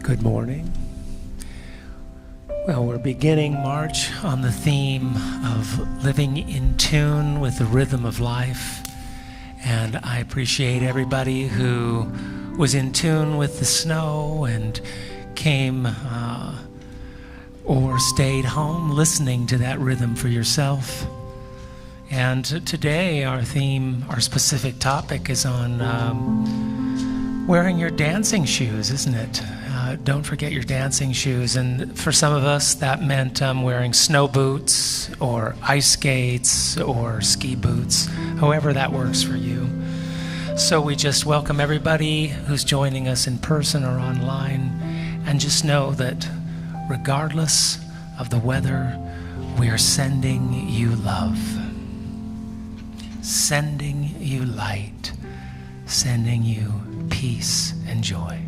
Good morning. Well, we're beginning March on the theme of living in tune with the rhythm of life. And I appreciate everybody who was in tune with the snow and came or stayed home listening to that rhythm for yourself. And today our theme, our specific topic is on wearing your dancing shoes, isn't it? Don't forget your dancing shoes. And for some of us, that meant wearing snow boots or ice skates or ski boots, however that works for you. So we just welcome everybody who's joining us in person or online, and just know that regardless of the weather, we are sending you love, sending you light, sending you peace and joy.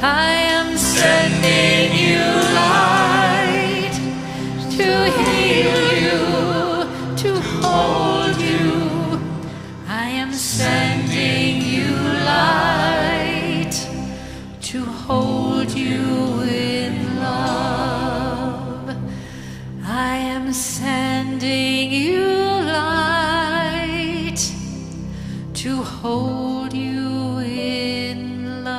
I am sending you light. heal you, to hold you. I am sending you light, to hold you in love. I am sending you light, to hold you in love.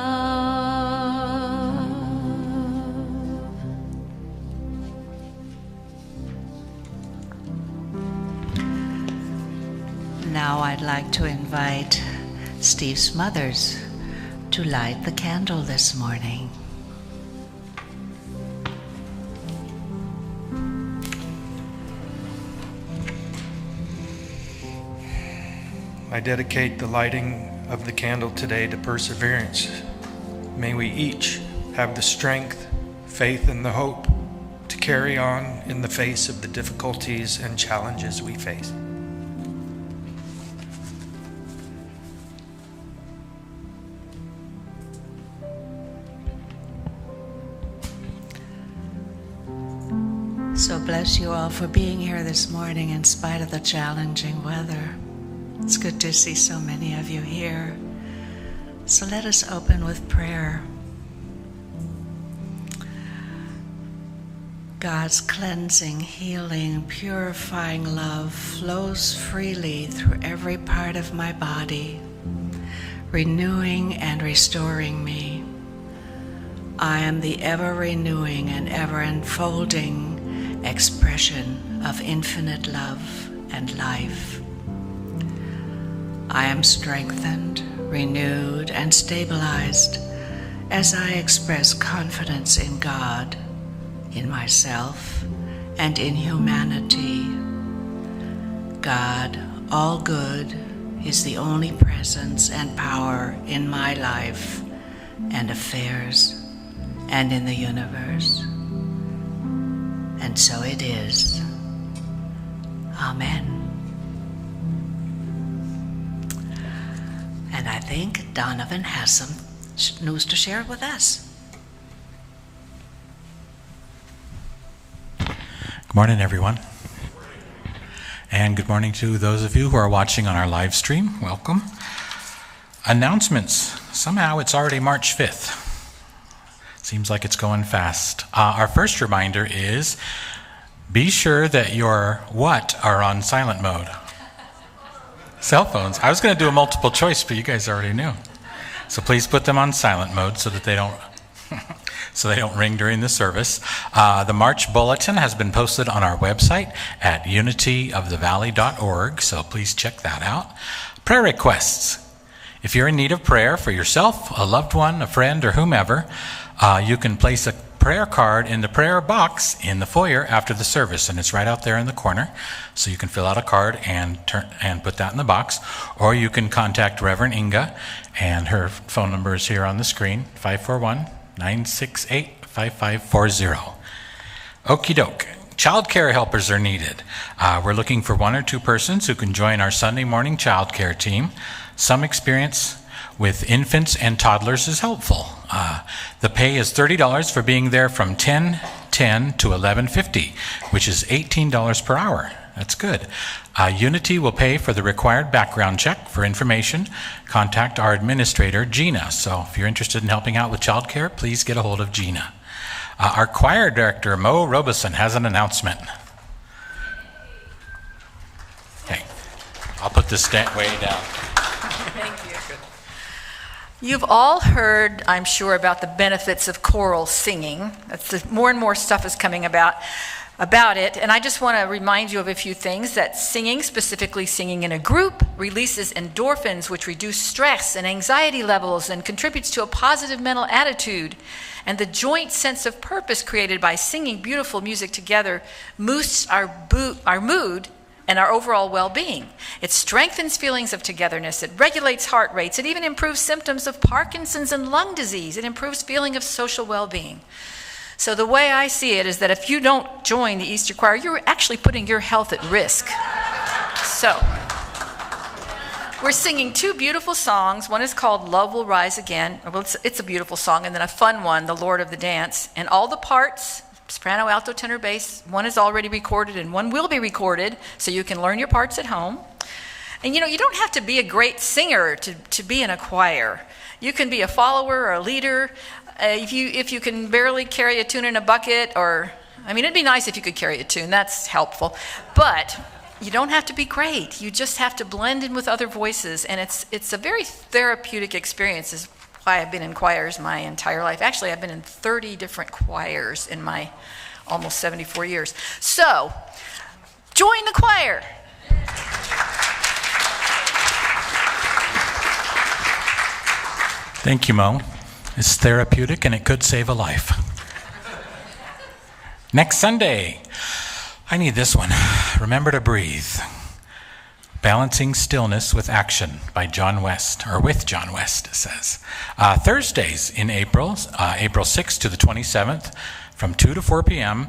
Now I'd like to invite Steve Smothers to light the candle this morning. I dedicate the lighting of the candle today to perseverance. May we each have the strength, faith, and the hope to carry on in the face of the difficulties and challenges we face. So bless you all for being here this morning in spite of the challenging weather. It's good to see so many of you here. So let us open with prayer. God's cleansing, healing, purifying love flows freely through every part of my body, renewing and restoring me. I am the ever-renewing and ever-unfolding expression of infinite love and life. I am strengthened, renewed, and stabilized as I express confidence in God, in myself, and in humanity. God, all good, is the only presence and power in my life and affairs and in the universe. And so it is. Amen. And I think Donovan has some news to share with us. Good morning, everyone. And good morning to those of you who are watching on our live stream. Welcome. Announcements. Somehow it's already March 5th. Seems like it's going fast. Our first reminder is be sure that your what are on silent mode. Cell phones. I was going to do a multiple choice, but you guys already knew. So please put them on silent mode so that they don't ring during the service. The March Bulletin has been posted on our website at unityofthevalley.org, so please check that out. Prayer requests. If you're in need of prayer for yourself, a loved one, a friend, or whomever, you can place a prayer card in the prayer box in the foyer after the service, and it's right out there in the corner. So you can fill out a card and put that in the box, or you can contact Reverend Inga, and her phone number is here on the screen, 541-968-5540. Okie doke. Child care helpers are needed. We're looking for 1 or 2 persons who can join our Sunday morning child care team. Some experience with infants and toddlers is helpful. The pay is $30 for being there from 10:10 to 11:50, which is $18 per hour. That's good. Unity will pay for the required background check. For information, contact our administrator, Gina. So if you're interested in helping out with childcare, please get a hold of Gina. Our choir director, Mo Robeson, has an announcement. Okay, I'll put this way down. Thank you. You've all heard, I'm sure, about the benefits of choral singing. More and more stuff is coming about it, and I just want to remind you of a few things. That singing, specifically singing in a group, releases endorphins, which reduce stress and anxiety levels and contributes to a positive mental attitude. And the joint sense of purpose created by singing beautiful music together boosts our mood and our overall well-being. It strengthens feelings of togetherness. It regulates heart rates. It even improves symptoms of Parkinson's and lung disease. It improves feeling of social well-being. So the way I see it is that if you don't join the Easter choir, you're actually putting your health at risk. So we're singing 2 beautiful songs. One is called Love Will Rise Again. Well, it's a beautiful song. And then a fun one, The Lord of the Dance. And all the parts, soprano, alto, tenor, bass. One is already recorded and one will be recorded, so you can learn your parts at home. And you don't have to be a great singer to be in a choir. You can be a follower or a leader. If you can barely carry a tune in a bucket, it'd be nice if you could carry a tune. That's helpful. But you don't have to be great. You just have to blend in with other voices, and it's a very therapeutic experience. Is why I've been in choirs my entire life. Actually, I've been in 30 different choirs in my almost 74 years. So, join the choir. Thank you, Mo. It's therapeutic and it could save a life. Next Sunday, I need this one. Remember to breathe. Balancing Stillness with Action by John West, or with John West, it says. Thursdays in April 6th to the 27th, from 2 to 4 p.m.,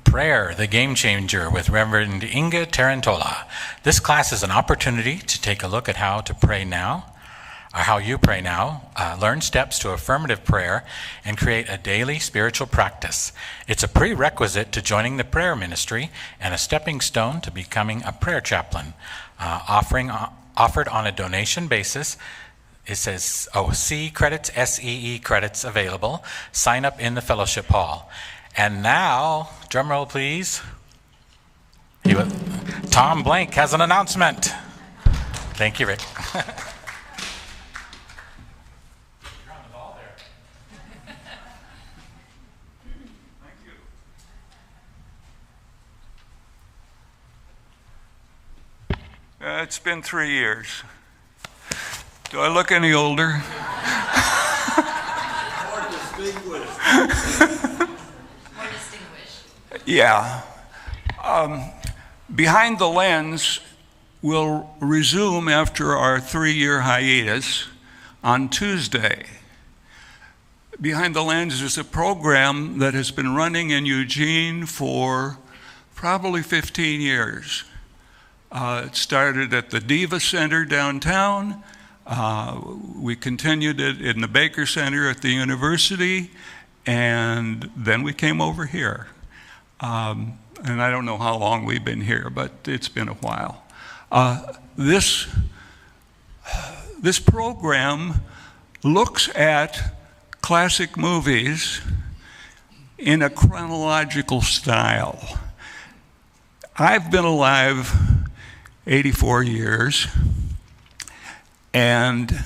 Prayer, the Game Changer with Reverend Inga Tarantola. This class is an opportunity to take a look at how to pray now, or how you pray now, learn steps to affirmative prayer, and create a daily spiritual practice. It's a prerequisite to joining the prayer ministry and a stepping stone to becoming a prayer chaplain. Offered on a donation basis. It says, C credits, SEE credits available. Sign up in the fellowship hall. And now, drum roll please. Tom Blank has an announcement. Thank you, Rick. It's been 3 years. Do I look any older? More distinguished. Yeah. Behind the Lens will resume after our 3-year hiatus on Tuesday. Behind the Lens is a program that has been running in Eugene for probably 15 years. It started at the Diva Center downtown. We continued it in the Baker Center at the university, and then we came over here. And I don't know how long we've been here, but it's been a while. This program looks at classic movies in a chronological style. I've been alive 84 years, and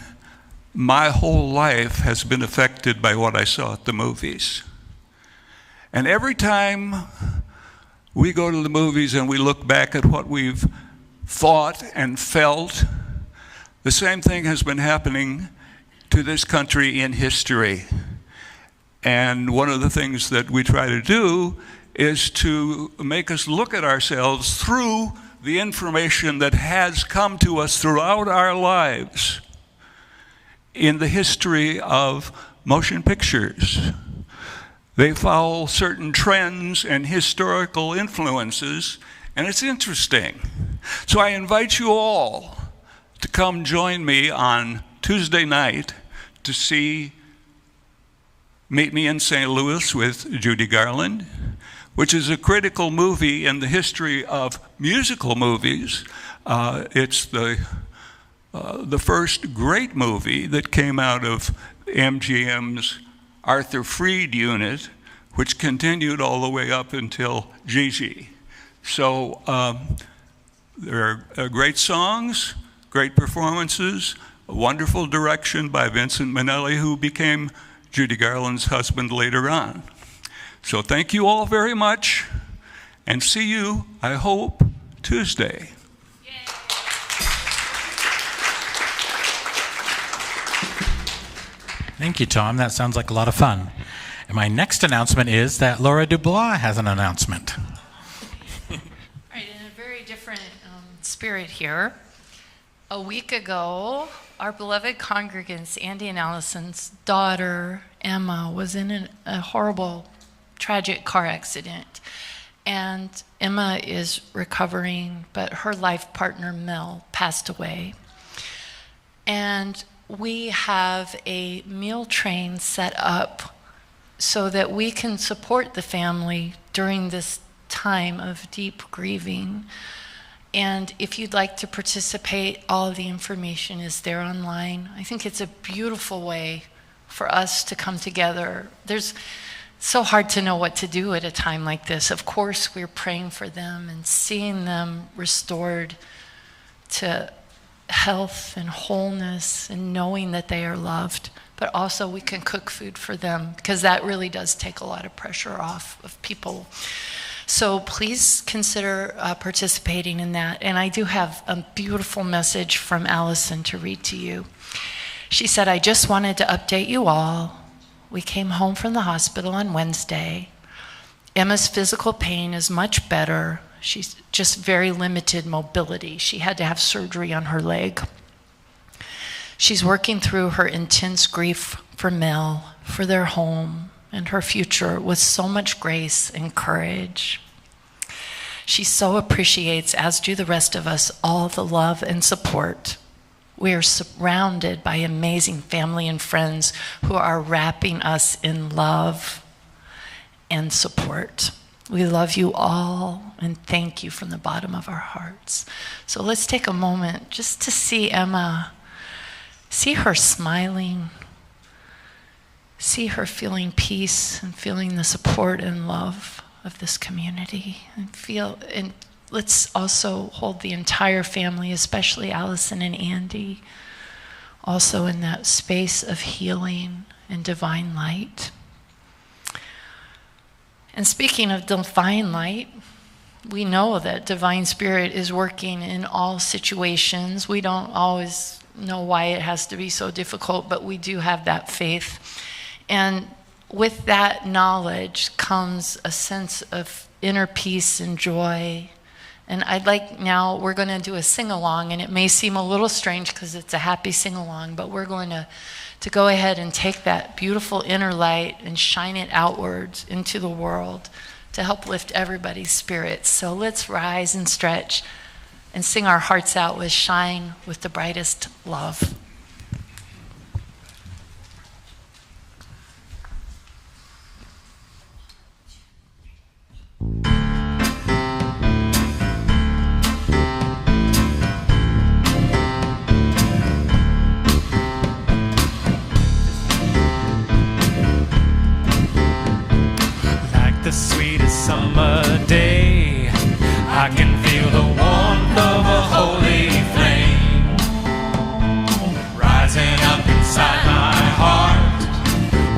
my whole life has been affected by what I saw at the movies. And every time we go to the movies and we look back at what we've thought and felt, the same thing has been happening to this country in history. And one of the things that we try to do is to make us look at ourselves through the information that has come to us throughout our lives in the history of motion pictures. They follow certain trends and historical influences, and it's interesting. So I invite you all to come join me on Tuesday night to see Meet Me in St. Louis with Judy Garland, which is a critical movie in the history of musical movies. It's the first great movie that came out of MGM's Arthur Freed unit, which continued all the way up until Gigi. So there are great songs, great performances, a wonderful direction by Vincent Minnelli, who became Judy Garland's husband later on. So thank you all very much, and see you, I hope, Tuesday. Thank you, Tom. That sounds like a lot of fun. And my next announcement is that Laura Dubois has an announcement. All right, in a very different spirit here. A week ago, our beloved congregants, Andy and Allison's daughter, Emma, was in a horrible, tragic car accident. And Emma is recovering, but her life partner, Mel, passed away. And we have a meal train set up so that we can support the family during this time of deep grieving. And if you'd like to participate, all of the information is there online. I think it's a beautiful way for us to come together. It's so hard to know what to do at a time like this. Of course, we're praying for them and seeing them restored to health and wholeness and knowing that they are loved. But also we can cook food for them, because that really does take a lot of pressure off of people. So please consider participating in that. And I do have a beautiful message from Allison to read to you. She said, I just wanted to update you all. We came home from the hospital on Wednesday. Emma's physical pain is much better. She's just very limited mobility. She had to have surgery on her leg. She's working through her intense grief for Mel, for their home, and her future with so much grace and courage. She so appreciates, as do the rest of us, all the love and support. We are surrounded by amazing family and friends who are wrapping us in love and support. We love you all and thank you from the bottom of our hearts. So let's take a moment just to see Emma, see her smiling, see her feeling peace and feeling the support and love of this community, and let's also hold the entire family, especially Allison and Andy, also in that space of healing and divine light. And speaking of divine light, we know that divine spirit is working in all situations. We don't always know why it has to be so difficult, but we do have that faith. And with that knowledge comes a sense of inner peace and joy. And now we're going to do a sing-along, and it may seem a little strange because it's a happy sing-along, but we're going to go ahead and take that beautiful inner light and shine it outwards into the world to help lift everybody's spirits. So let's rise and stretch and sing our hearts out with Shine with the Brightest Love. The sweetest summer day, I can feel the warmth of a holy flame rising up inside my heart,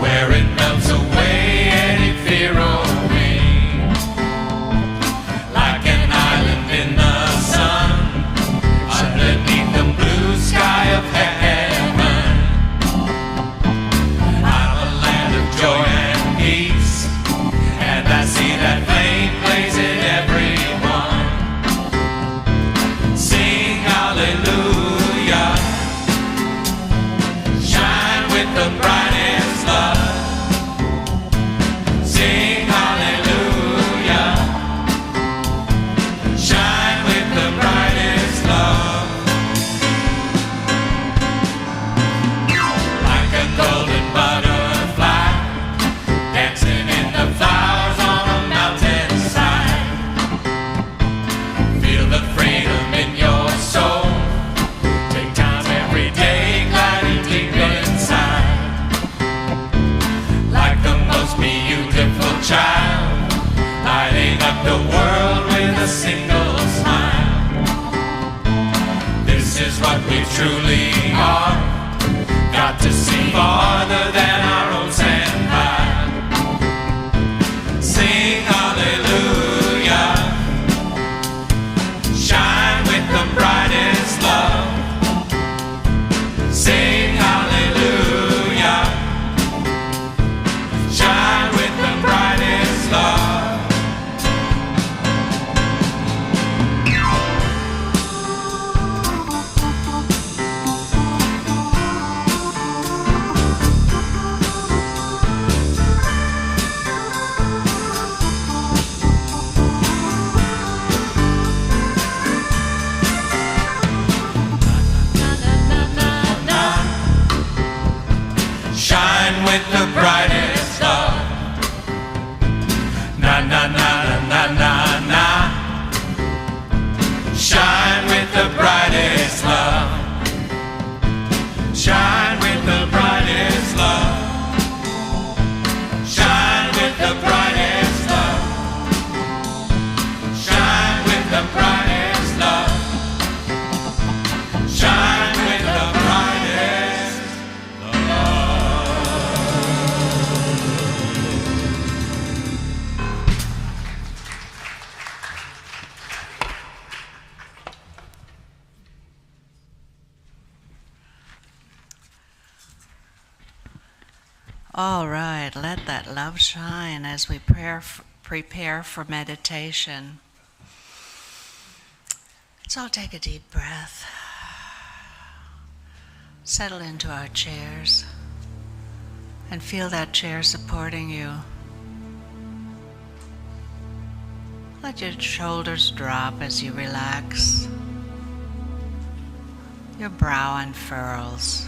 where it melts away any fear or pain. Like an island in the sun, underneath the blue sky of heaven, I'm a land of joy and peace. And I see that flame blazing everyone. Sing hallelujah. Shine with the brightest love. Sing hallelujah. Shine with the brightest love. Like a golden butterfly dancing in the flowers. Freedom in your soul. Take time every day, gliding deep inside. Like the most beautiful child, lighting up the world with a single smile. This is what we truly are. Got to see farther than our own sandpile. Sing hallelujah. Shine with the brightest love. Sing hallelujah. Shine with the brightest love. All right, let that love shine as we prepare for meditation. Let's all take a deep breath. Settle into our chairs and feel that chair supporting you. Let your shoulders drop as you relax. Your brow unfurls.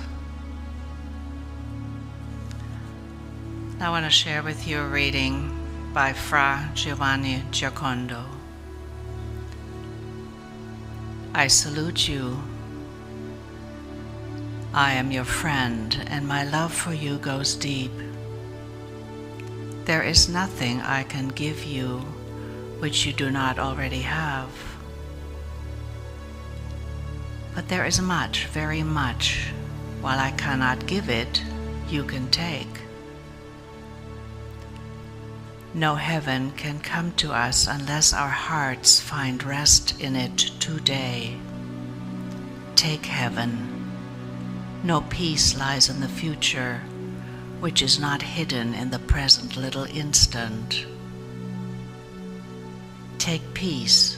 I want to share with you a reading by Fra Giovanni Giocondo. I salute you. I am your friend, and my love for you goes deep. There is nothing I can give you which you do not already have. But there is much, very much, while I cannot give it, you can take. No heaven can come to us unless our hearts find rest in it today. Take heaven. No peace lies in the future, which is not hidden in the present little instant. Take peace.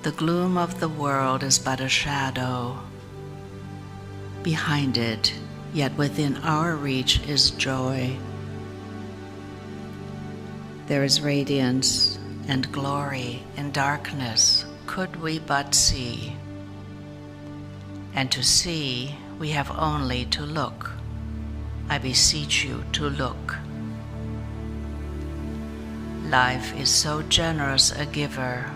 The gloom of the world is but a shadow. Behind it, yet within our reach, is joy. There is radiance and glory in darkness, could we but see. And to see, we have only to look. I beseech you to look. Life is so generous a giver,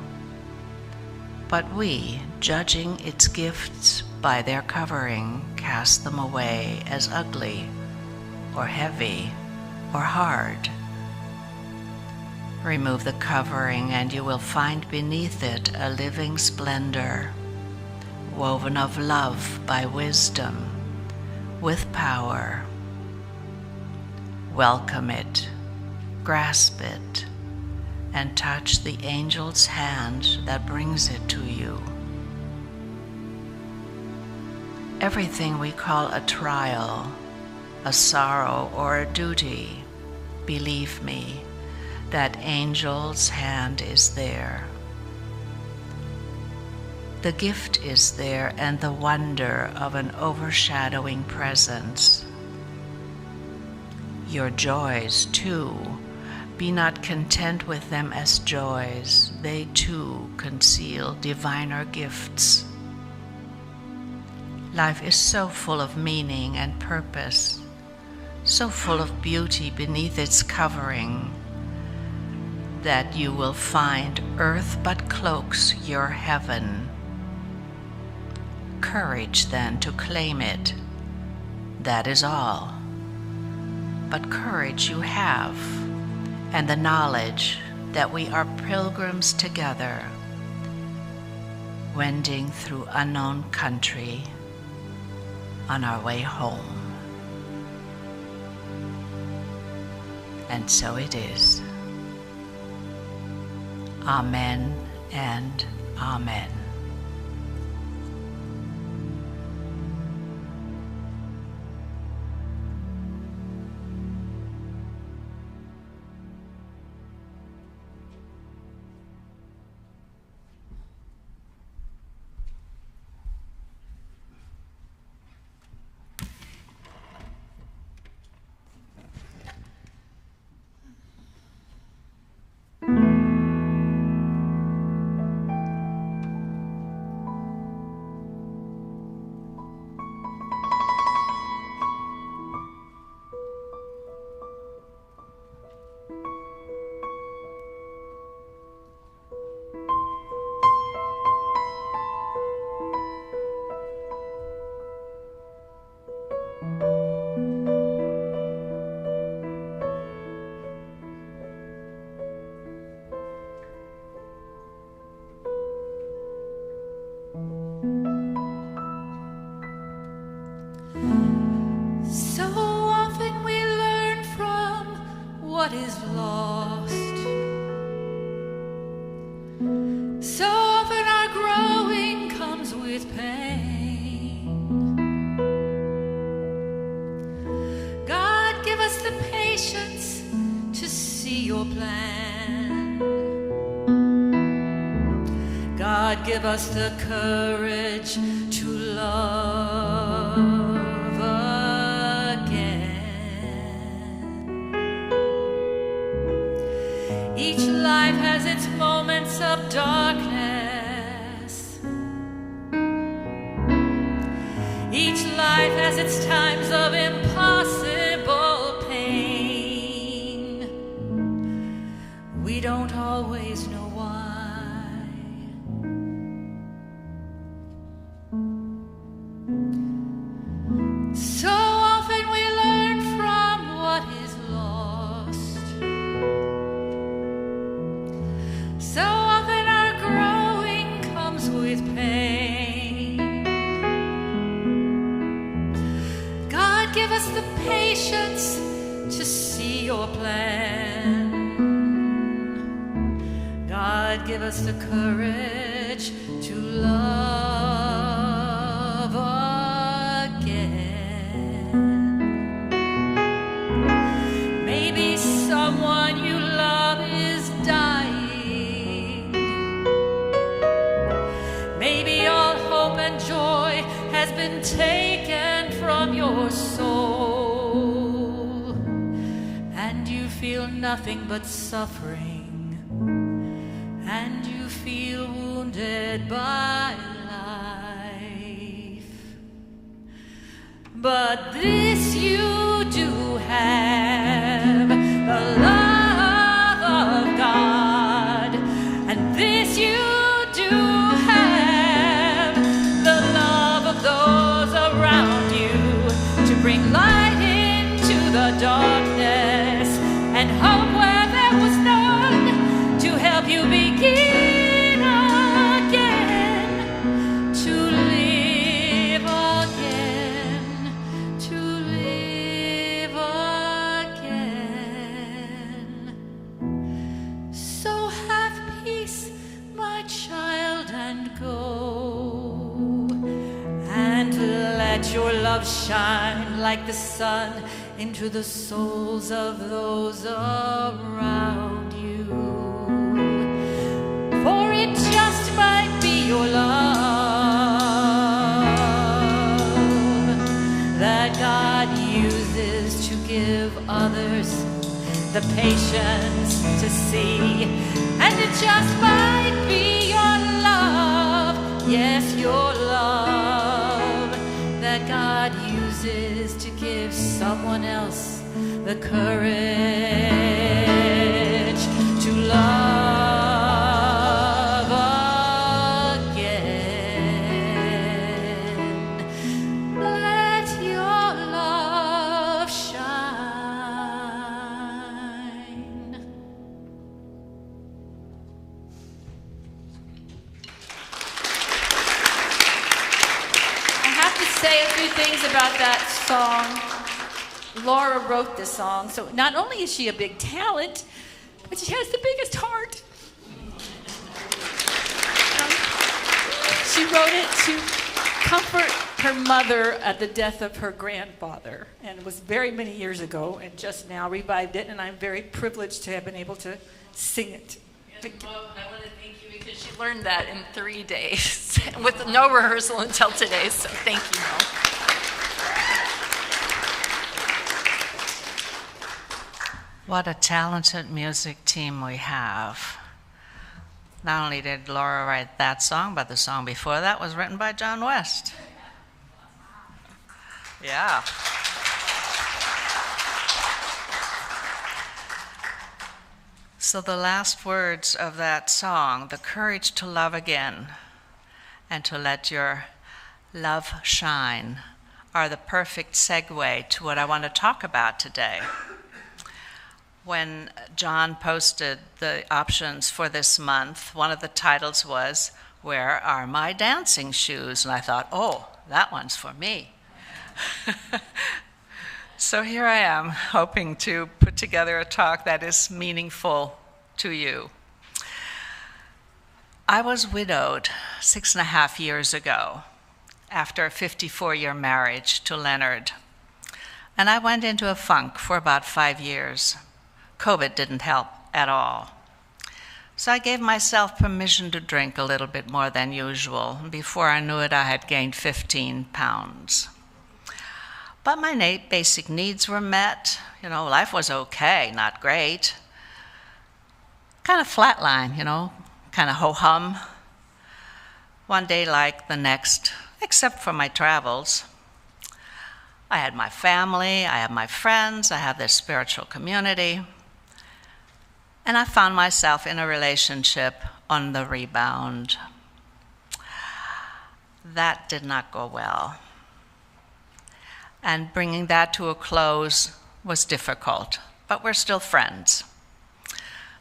but we, judging its gifts by their covering, cast them away as ugly, or heavy, or hard. Remove the covering, and you will find beneath it a living splendor, woven of love by wisdom, with power. Welcome it, grasp it, and touch the angel's hand that brings it to you. Everything we call a trial, a sorrow, or a duty, believe me, that angel's hand is there. The gift is there, and the wonder of an overshadowing presence. Your joys, too, be not content with them as joys. They, too, conceal diviner gifts. Life is so full of meaning and purpose, so full of beauty beneath its covering, that you will find earth but cloaks your heaven. Courage, then, to claim it. That is all. But courage you have, and the knowledge that we are pilgrims together, wending through unknown country on our way home. And so it is. Amen and amen. So often we learn from what is lost. So often our growing comes with pain. God, give us see your plan. God, give us the courage to love again. Each life has its moments of darkness. Each life has its times of impossible pain. We don't always know why. So often we learn from what is lost. So often our growing comes with pain. God, give us the patience to see your plan. God, give us the courage to love again. Maybe someone you love is dying. Maybe all hope and joy has been taken from your soul, and you feel nothing but suffering, and you feel wounded by life. But this you do have, the love of God, and this you do have, the love of those around you, to bring light into the darkness and hope where there was none, to help you begin again, to live again, to live again. So have peace, my child, and go, and let your love shine like the sun into the souls of those around you. For it just might be your love that God uses to give others the patience to see. And it just might be your love, yes, your love, that God uses to give someone else the courage to love again. Let your love shine. I have to say a few things about that song. Laura wrote this song, so not only is she a big talent, but she has the biggest heart. She wrote it to comfort her mother at the death of her grandfather, and it was very many years ago, and just now revived it, and I'm very privileged to have been able to sing it. And Mo, I want to thank you because she learned that in 3 days with no rehearsal until today, so thank you, Mo. What a talented music team we have. Not only did Laura write that song, but the song before that was written by John West. Yeah. So the last words of that song, the courage to love again and to let your love shine, are the perfect segue to what I want to talk about today. When John posted the options for this month, one of the titles was, "Where Are My Dancing Shoes?" And I thought, oh, that one's for me. So here I am, hoping to put together a talk that is meaningful to you. I was widowed 6.5 years ago after a 54-year marriage to Leonard. And I went into a funk for about 5 years. COVID didn't help at all. So I gave myself permission to drink a little bit more than usual. Before I knew it, I had gained 15 pounds. But my basic needs were met. You know, life was okay, not great. Kind of flatline, you know, kind of ho-hum. One day like the next, except for my travels. I had my family, I have my friends, I have this spiritual community. And I found myself in a relationship on the rebound. That did not go well. And bringing that to a close was difficult, but we're still friends.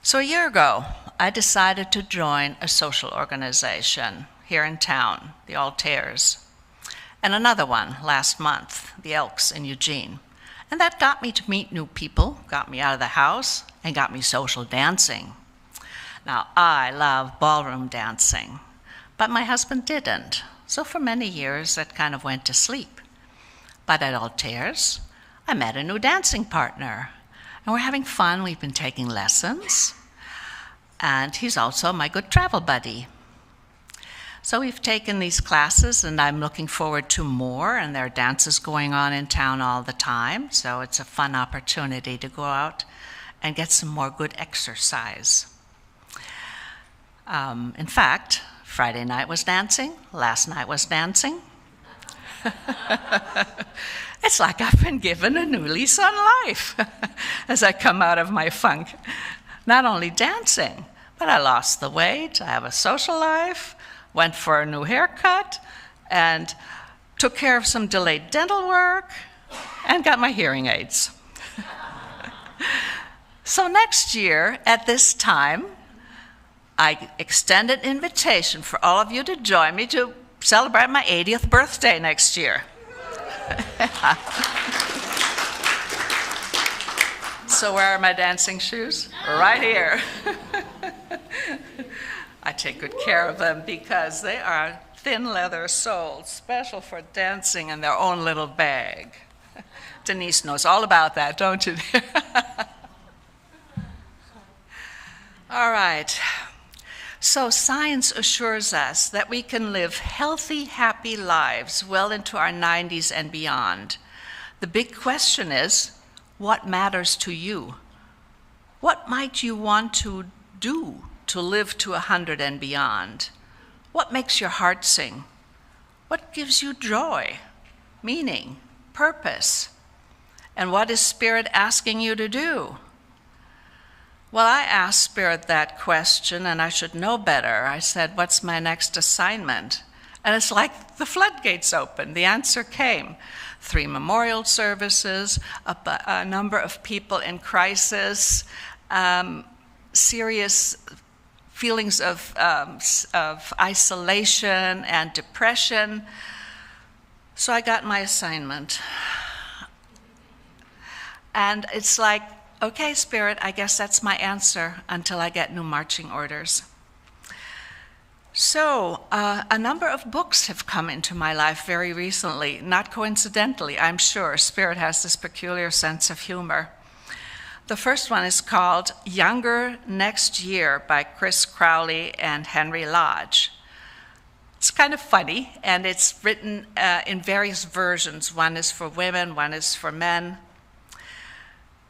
So a year ago, I decided to join a social organization here in town, the Altaires, and another one last month, the Elks in Eugene. And that got me to meet new people, got me out of the house, and got me social dancing. Now, I love ballroom dancing, but my husband didn't. So for many years, that kind of went to sleep. But at Altaires, I met a new dancing partner, and we're having fun. We've been taking lessons, and he's also my good travel buddy. So we've taken these classes, and I'm looking forward to more, and there are dances going on in town all the time, so it's a fun opportunity to go out and get some more good exercise. In fact, Friday night was dancing, last night was dancing. It's like I've been given a new lease on life as I come out of my funk. Not only dancing, but I lost the weight, I have a social life, went for a new haircut, and took care of some delayed dental work, and got my hearing aids. So next year, at this time, I extend an invitation for all of you to join me to celebrate my 80th birthday next year. So where are my dancing shoes? Right here. I take good care of them because they are thin leather soles, special for dancing in their own little bag. Denise knows all about that, don't you? All right. So science assures us that we can live healthy, happy lives well into our 90s and beyond. The big question is, what matters to you? What might you want to do to live to 100 and beyond? What makes your heart sing? What gives you joy, meaning, purpose? And what is Spirit asking you to do? Well, I asked Spirit that question, and I should know better. I said, what's my next assignment? And it's like the floodgates opened. The answer came. 3 memorial services, a number of people in crisis, serious feelings of isolation and depression. So I got my assignment. And it's like, okay, Spirit, I guess that's my answer until I get new marching orders. So a number of books have come into my life very recently, not coincidentally, I'm sure. Spirit has this peculiar sense of humor. The first one is called Younger Next Year by Chris Crowley and Henry Lodge. It's kind of funny, and it's written in various versions. One is for women, one is for men.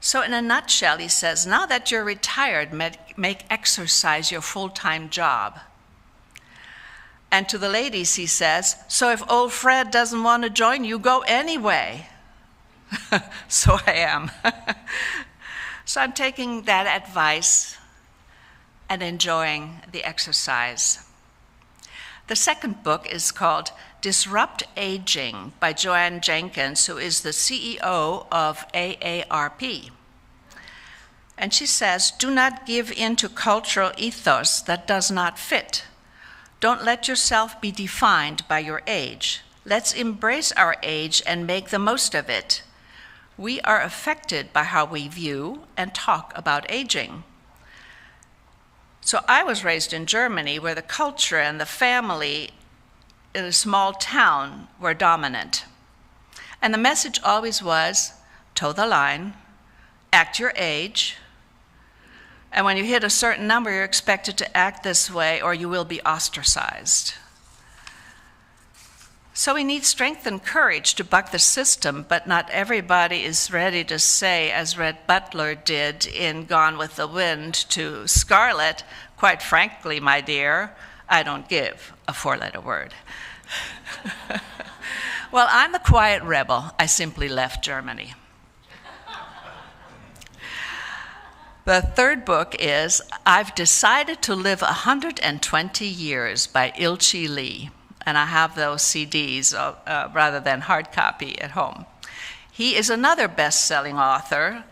So in a nutshell, he says, now that you're retired, make exercise your full-time job. And to the ladies, he says, so if old Fred doesn't want to join you, go anyway. So I am. So I'm taking that advice and enjoying the exercise. The second book is called Disrupt Aging by Joanne Jenkins, who is the CEO of AARP. And she says, do not give in to cultural ethos that does not fit. Don't let yourself be defined by your age. Let's embrace our age and make the most of it. We are affected by how we view and talk about aging. So I was raised in Germany, where the culture and the family in a small town were dominant. And the message always was, toe the line, act your age, And when you hit a certain number, you're expected to act this way or you will be ostracized. So we need strength and courage to buck the system, but not everybody is ready to say, as Red Butler did in Gone with the Wind to Scarlett, quite frankly, my dear, I don't give a four-letter word. Well, I'm the quiet rebel. I simply left Germany. The third book is I've Decided to Live 120 Years by Ilchi Lee. And I have those CDs rather than hard copy at home. He is another best-selling author.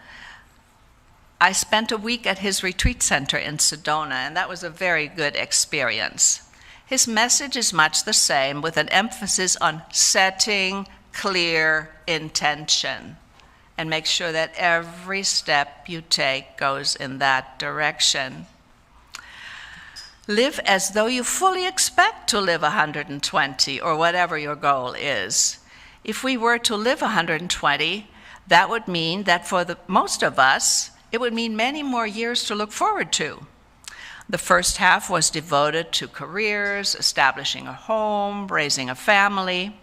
I spent a week at his retreat center in Sedona, and that was a very good experience. His message is much the same, with an emphasis on setting clear intention and make sure that every step you take goes in that direction. Live as though you fully expect to live 120 or whatever your goal is. If we were to live 120, that would mean that for most of us, it would mean many more years to look forward to. The first half was devoted to careers, establishing a home, raising a family.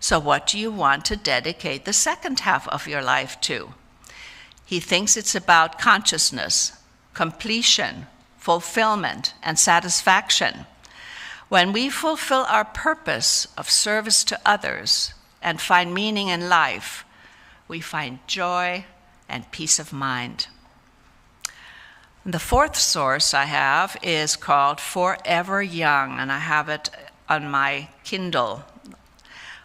So what do you want to dedicate the second half of your life to? He thinks it's about consciousness, completion, fulfillment, and satisfaction. When we fulfill our purpose of service to others and find meaning in life, we find joy and peace of mind. The fourth source I have is called Forever Young, and I have it on my Kindle,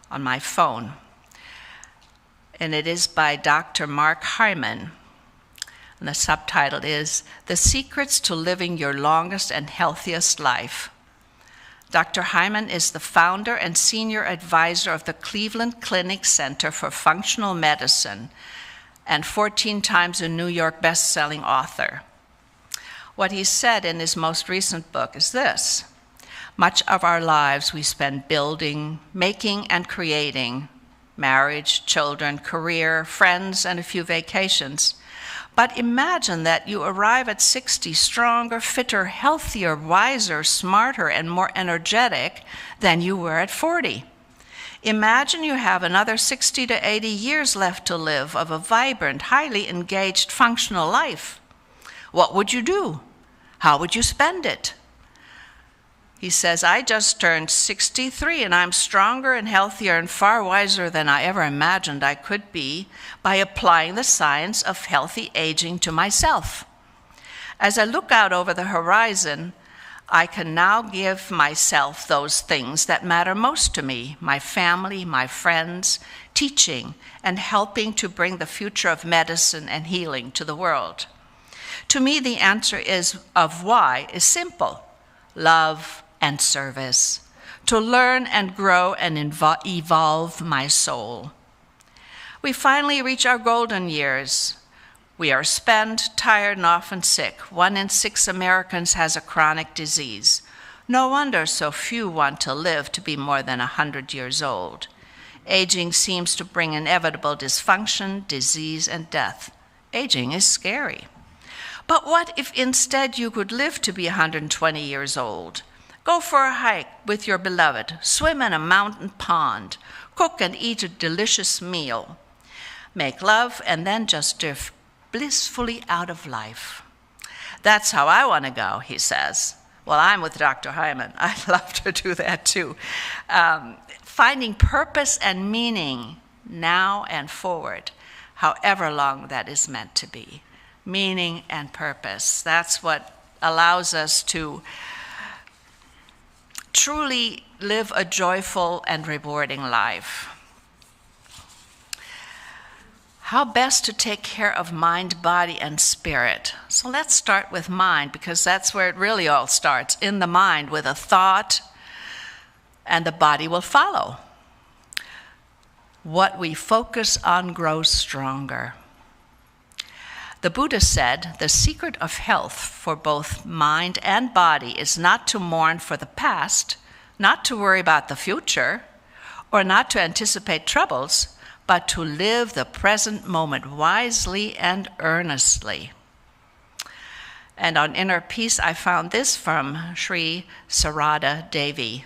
on my phone. And it is by Dr. Mark Hyman. And the subtitle is The Secrets to Living Your Longest and Healthiest Life. Dr. Hyman is the founder and senior advisor of the Cleveland Clinic Center for Functional Medicine and 14 times a New York best-selling author. What he said in his most recent book is this: much of our lives we spend building, making, and creating marriage, children, career, friends, and a few vacations. But imagine that you arrive at 60 stronger, fitter, healthier, wiser, smarter, and more energetic than you were at 40. Imagine you have another 60 to 80 years left to live of a vibrant, highly engaged, functional life. What would you do? How would you spend it? He says, I just turned 63 and I'm stronger and healthier and far wiser than I ever imagined I could be by applying the science of healthy aging to myself. As I look out over the horizon, I can now give myself those things that matter most to me, my family, my friends, teaching, and helping to bring the future of medicine and healing to the world. To me, the answer of why is simple: love and service, to learn and grow and evolve my soul. We finally reach our golden years. We are spent, tired, and often sick. 1 in 6 Americans has a chronic disease. No wonder so few want to live to be more than 100 years old. Aging seems to bring inevitable dysfunction, disease, and death. Aging is scary. But what if instead you could live to be 120 years old? Go for a hike with your beloved, swim in a mountain pond, cook and eat a delicious meal, make love, and then just drift blissfully out of life. That's how I want to go, he says. Well, I'm with Dr. Hyman. I'd love to do that too. Finding purpose and meaning now and forward, however long that is meant to be. Meaning and purpose. That's what allows us to truly live a joyful and rewarding life. How best to take care of mind, body, and spirit. So let's start with mind, because that's where it really all starts, in the mind with a thought, and the body will follow. What we focus on grows stronger. The Buddha said, the secret of health for both mind and body is not to mourn for the past, not to worry about the future, or not to anticipate troubles, but to live the present moment wisely and earnestly. And on inner peace, I found this from Sri Sarada Devi.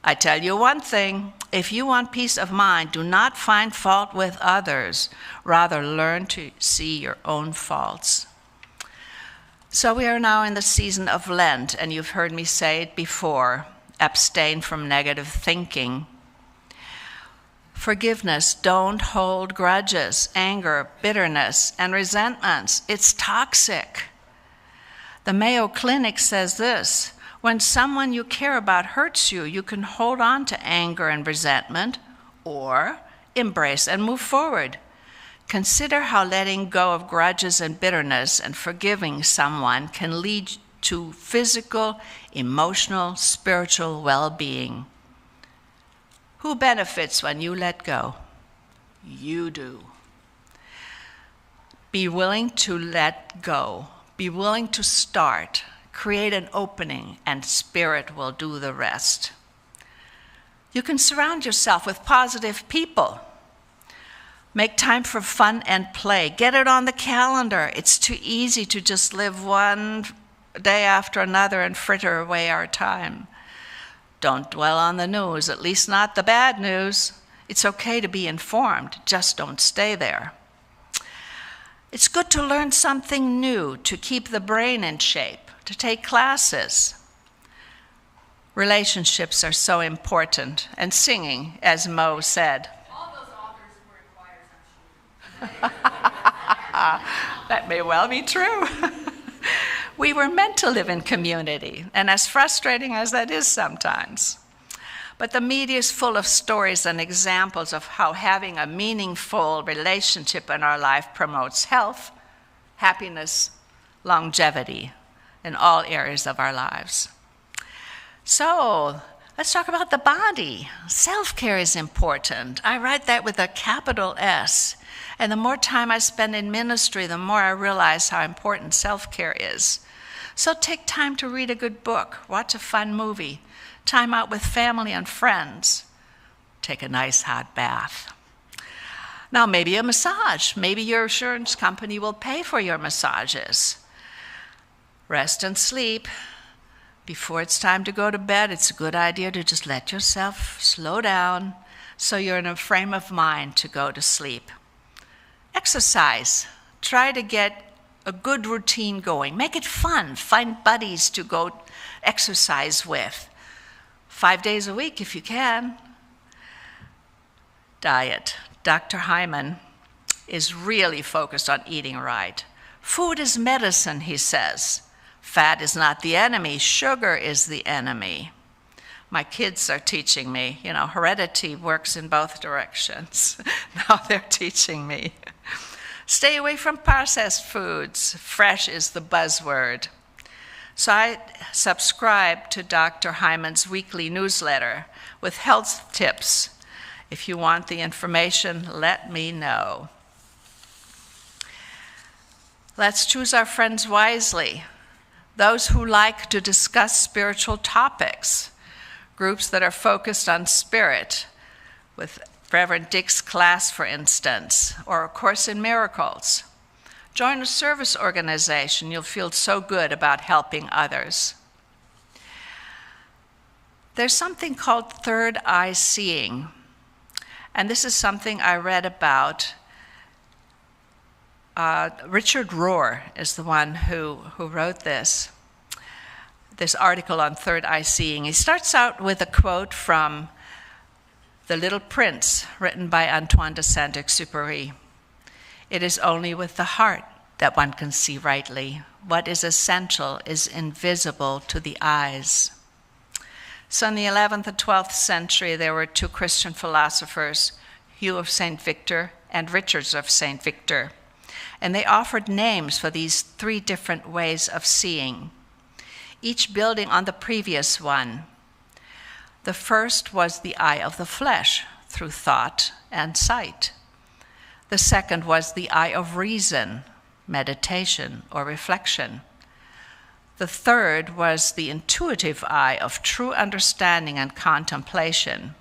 I tell you one thing, if you want peace of mind, do not find fault with others. Rather, learn to see your own faults. So we are now in the season of Lent, and you've heard me say it before, abstain from negative thinking. Forgiveness, don't hold grudges, anger, bitterness, and resentments. It's toxic. The Mayo Clinic says this, when someone you care about hurts you, you can hold on to anger and resentment or embrace and move forward. Consider how letting go of grudges and bitterness and forgiving someone can lead to physical, emotional, spiritual well-being. Who benefits when you let go? You do. Be willing to let go. Be willing to start. Create an opening, and Spirit will do the rest. You can surround yourself with positive people. Make time for fun and play. Get it on the calendar. It's too easy to just live one day after another and fritter away our time. Don't dwell on the news, at least not the bad news. It's okay to be informed, just don't stay there. It's good to learn something new, to keep the brain in shape, to take classes. Relationships are so important, and singing, as Mo said. All those authors were in choirs, I'm sure. That may well be true. We were meant to live in community, and as frustrating as that is sometimes. But the media is full of stories and examples of how having a meaningful relationship in our life promotes health, happiness, longevity in all areas of our lives. So, let's talk about the body. Self-care is important. I write that with a capital S. And the more time I spend in ministry, the more I realize how important self-care is. So take time to read a good book, watch a fun movie, time out with family and friends, take a nice hot bath. Now maybe a massage. Maybe your insurance company will pay for your massages. Rest and sleep. Before it's time to go to bed, it's a good idea to just let yourself slow down so you're in a frame of mind to go to sleep. Exercise. Try to get a good routine going. Make it fun. Find buddies to go exercise with. 5 days a week if you can. Diet. Dr. Hyman is really focused on eating right. Food is medicine, he says. Fat is not the enemy. Sugar is the enemy. My kids are teaching me, heredity works in both directions. Now they're teaching me. Stay away from processed foods. Fresh is the buzzword. So I subscribe to Dr. Hyman's weekly newsletter with health tips. If you want the information, let me know. Let's choose our friends wisely. Those who like to discuss spiritual topics. Groups that are focused on spirit, with Reverend Dick's class, for instance, or A Course in Miracles. Join a service organization. You'll feel so good about helping others. There's something called third eye seeing, and this is something I read about. Richard Rohr is the one who wrote this article on third eye seeing. He starts out with a quote from The Little Prince, written by Antoine de Saint-Exupéry. It is only with the heart that one can see rightly. What is essential is invisible to the eyes. So in the 11th and 12th century, there were two Christian philosophers, Hugh of St. Victor and Richard of St. Victor. And they offered names for these three different ways of seeing, each building on the previous one. The first was the eye of the flesh, through thought and sight. The second was the eye of reason, meditation or reflection. The third was the intuitive eye of true understanding and contemplation.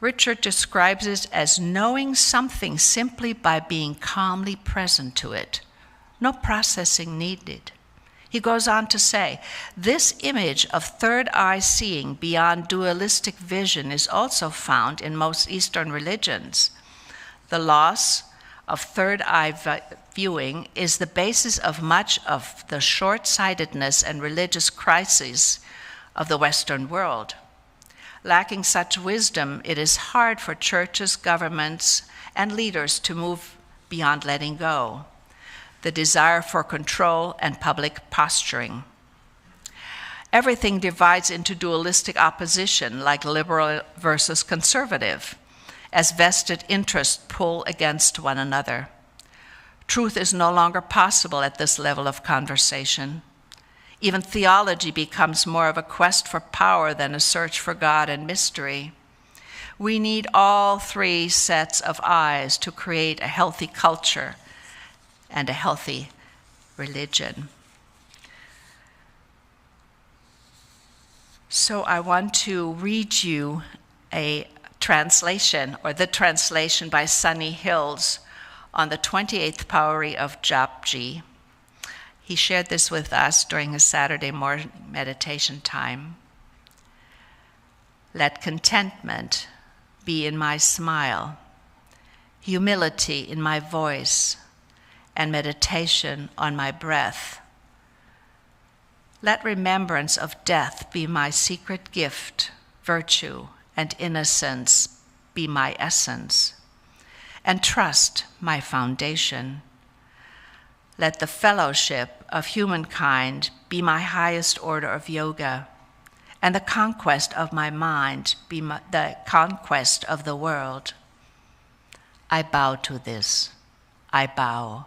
Richard describes it as knowing something simply by being calmly present to it. No processing needed. He goes on to say, this image of third eye seeing beyond dualistic vision is also found in most Eastern religions. The loss of third eye viewing is the basis of much of the short-sightedness and religious crises of the Western world. Lacking such wisdom, it is hard for churches, governments, and leaders to move beyond letting go. The desire for control and public posturing. Everything divides into dualistic opposition, like liberal versus conservative, as vested interests pull against one another. Truth is no longer possible at this level of conversation. Even theology becomes more of a quest for power than a search for God and mystery. We need all three sets of eyes to create a healthy culture and a healthy religion. So I want to read you a translation, or the translation by Sunny Hills on the 28th Pauri of Japji. He shared this with us during a Saturday morning meditation time. Let contentment be in my smile, humility in my voice, and meditation on my breath. Let remembrance of death be my secret gift, virtue, and innocence be my essence, and trust my foundation. Let the fellowship of humankind be my highest order of yoga, and the conquest of my mind be the conquest of the world. I bow to this. I bow,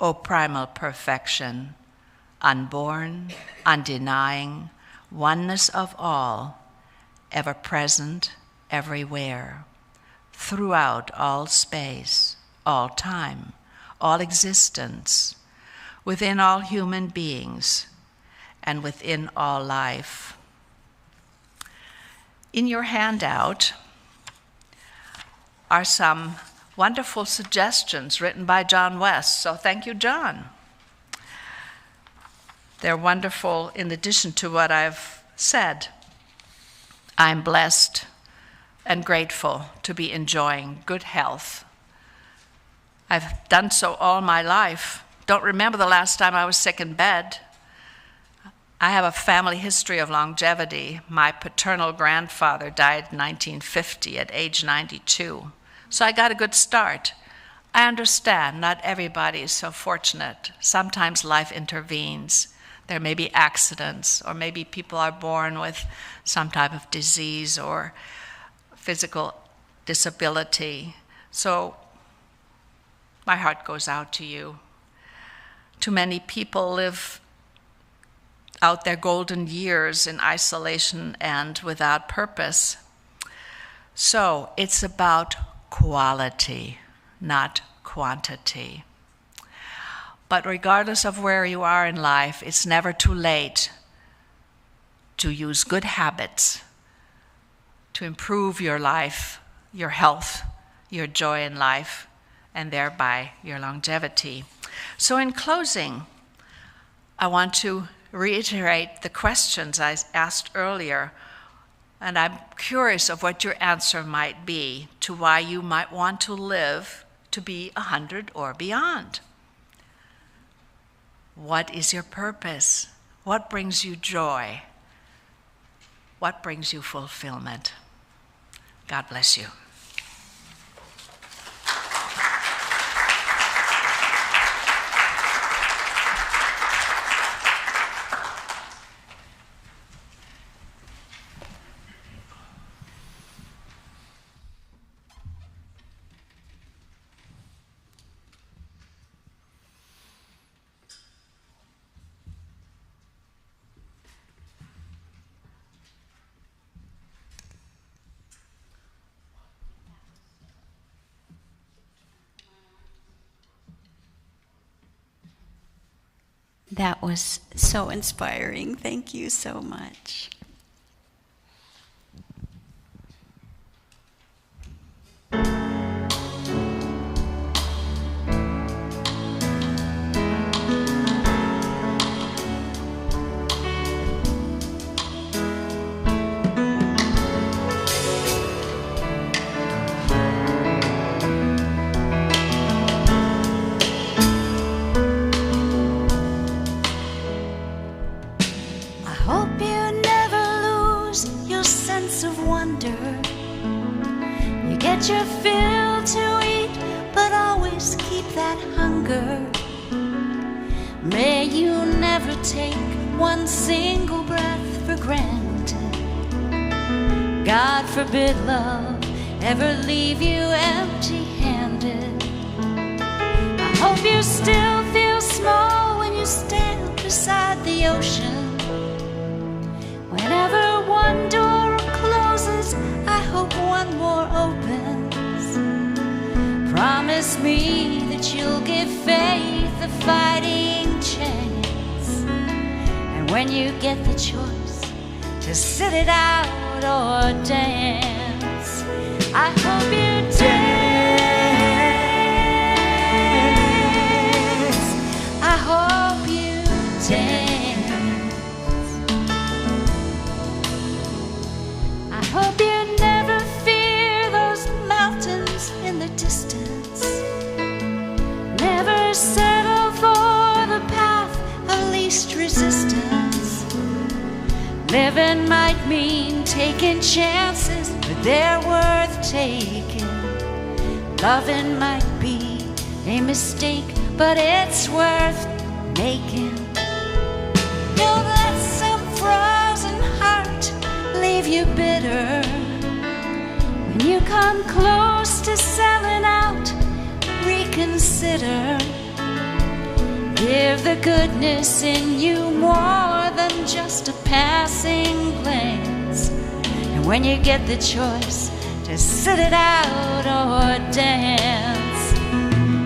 O primal perfection, unborn, undenying, oneness of all, ever present, everywhere, throughout all space, all time, all existence, within all human beings, and within all life. In your handout are some wonderful suggestions written by John West, so thank you, John. They're wonderful in addition to what I've said. I'm blessed and grateful to be enjoying good health. I've done so all my life. Don't remember the last time I was sick in bed. I have a family history of longevity. My paternal grandfather died in 1950 at age 92. So I got a good start. I understand not everybody is so fortunate. Sometimes life intervenes. There may be accidents, or maybe people are born with some type of disease or physical disability. So my heart goes out to you. Too many people live out their golden years in isolation and without purpose. So it's about quality, not quantity. But regardless of where you are in life, it's never too late to use good habits to improve your life, your health, your joy in life, and thereby your longevity. So in closing, I want to reiterate the questions I asked earlier, and I'm curious of what your answer might be to why you might want to live to be 100 or beyond. What is your purpose? What brings you joy? What brings you fulfillment? God bless you. That was so inspiring. Thank you so much. hope you never lose your sense of wonder. You get your fill to eat, but always keep that hunger. May you never take one single breath for granted. God forbid love ever leave you empty-handed. I hope you still feel small when you stand beside the ocean. Whenever one door closes, I hope one more opens. Promise me that you'll give faith a fighting chance. And when you get the choice to sit it out or dance, I hope you dance. I hope you dance. I hope you never fear those mountains in the distance. Never settle for the path of least resistance. Living might mean taking chances, but they're worth taking. Loving might be a mistake, but it's worth making. Don't let some frozen heart leave you bitter. When you come close to selling out, reconsider. Give the goodness in you more than just a passing glance. And when you get the choice to sit it out or dance,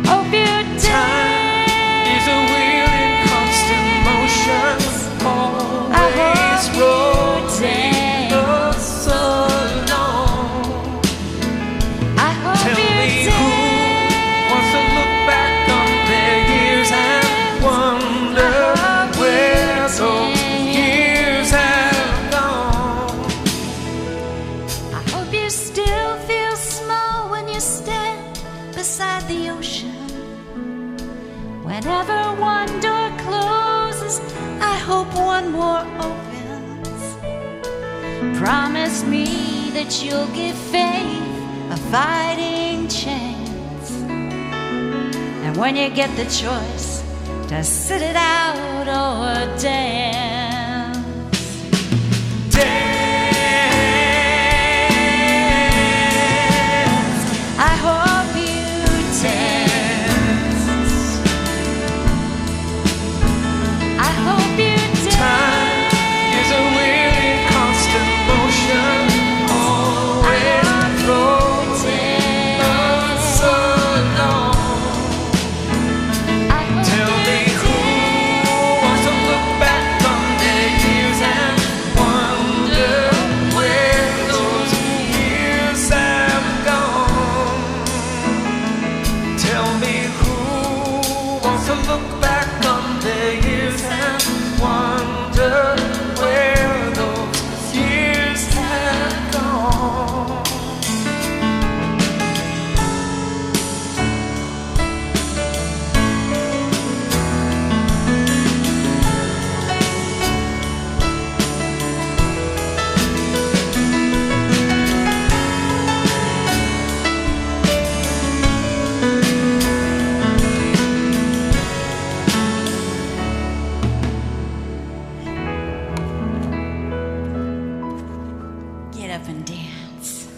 hope you dance. Time is a wheel in constant motion, always rolling us along. I hope Tell you me dance. who wants to look back on their years and wonder where those years have gone. I hope you still feel small when you stand beside the ocean. Whenever one door closes, I hope one more opens. Promise me that you'll give faith a fighting chance. And when you get the choice to sit it out or dance, I hope you dance. I hope you dance. Time is a wheel in constant motion, always rolling us along. Tell me who wants to look back on their years and wonder where those years have gone. Tell me who wants to look back on their years and wonder where those years have gone. get up and dance.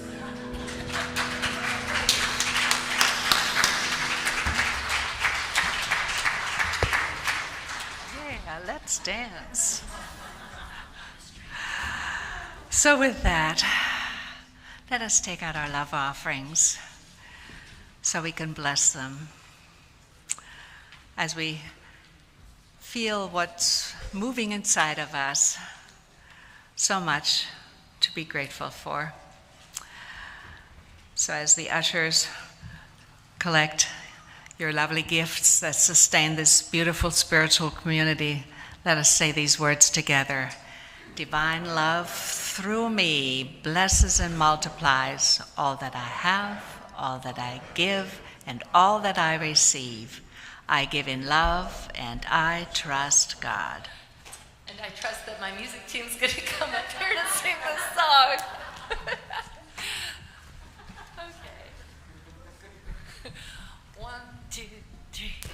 Yeah, let's dance. So with that, let us take out our love offerings so we can bless them as we feel what's moving inside of us. So much to be grateful for. So as the ushers collect your lovely gifts that sustain this beautiful spiritual community, let us say these words together. Divine love through me blesses and multiplies all that I have, all that I give, and all that I receive. I give in love and I trust God. And And I trust that my music team's going to come up here to sing this song. Okay. 1, 2, 3, 4.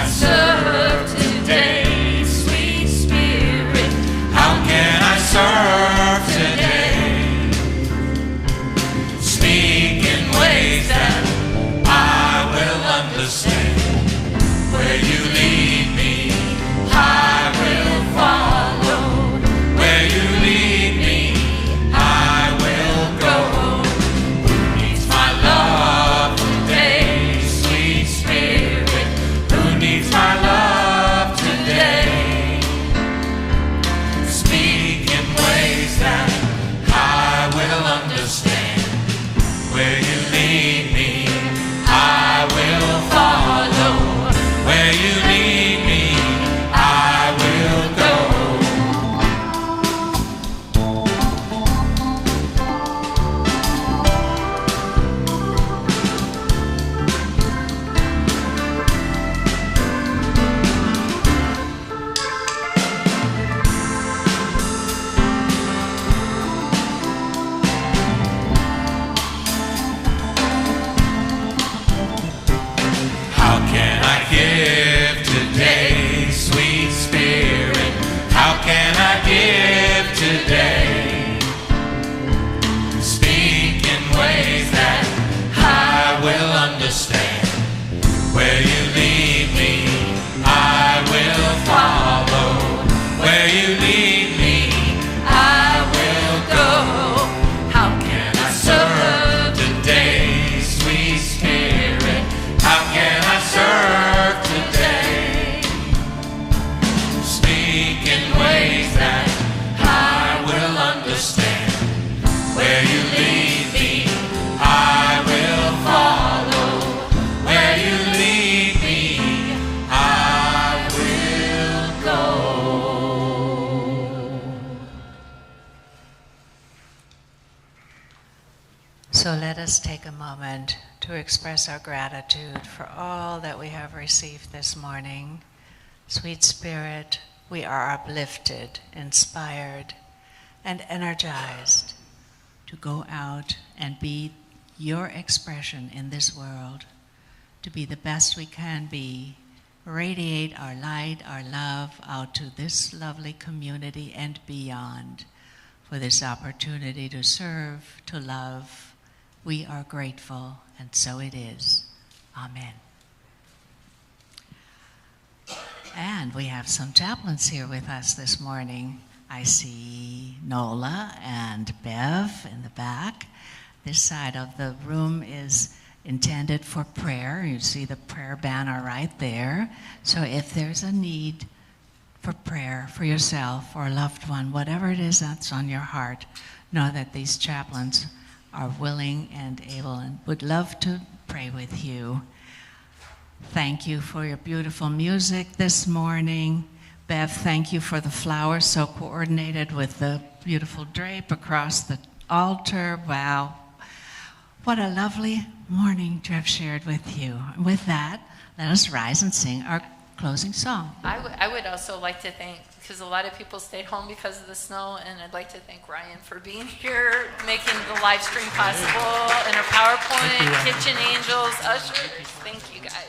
Serve today, sweet spirit. How can I serve today? Speak in ways that I will understand. Where you lead me, I will follow. Where you lead me, I will go. Who needs my love today, sweet spirit? Who needs my love today? Speak in ways that I will understand. Where you lead me, I will follow. Where you lead me, I will go. How can I give today, sweet spirit? How can I give today? Speak in ways that I will understand. Where you lead me, I will follow. Where you lead me, I will go. How can I serve today, sweet spirit? How can I serve today? Speak in ways that I will understand. Where you lead me, I will follow. Where you lead me, I will go. So let us take a moment to express our gratitude for all that we have received this morning. Sweet Spirit, we are uplifted, inspired, and energized to go out and be your expression in this world, to be the best we can be, radiate our light, our love out to this lovely community and beyond. For this opportunity to serve, to love, we are grateful, and so it is. Amen. And we have some chaplains here with us this morning. I see Nola and Bev in the back. This side of the room is intended for prayer. You see the prayer banner right there. So if there's a need for prayer for yourself or a loved one, whatever it is that's on your heart, know that these chaplains are willing and able and would love to pray with you. Thank you for your beautiful music this morning. Bev, thank you for the flowers so coordinated with the beautiful drape across the altar. Wow. What a lovely morning to have shared with you. With that, let us rise and sing our closing song. I would also like to thank, because a lot of people stayed home because of the snow, and I'd like to thank Ryan for being here, making the live stream possible, and our PowerPoint, Kitchen Angels, ushers. Thank you guys.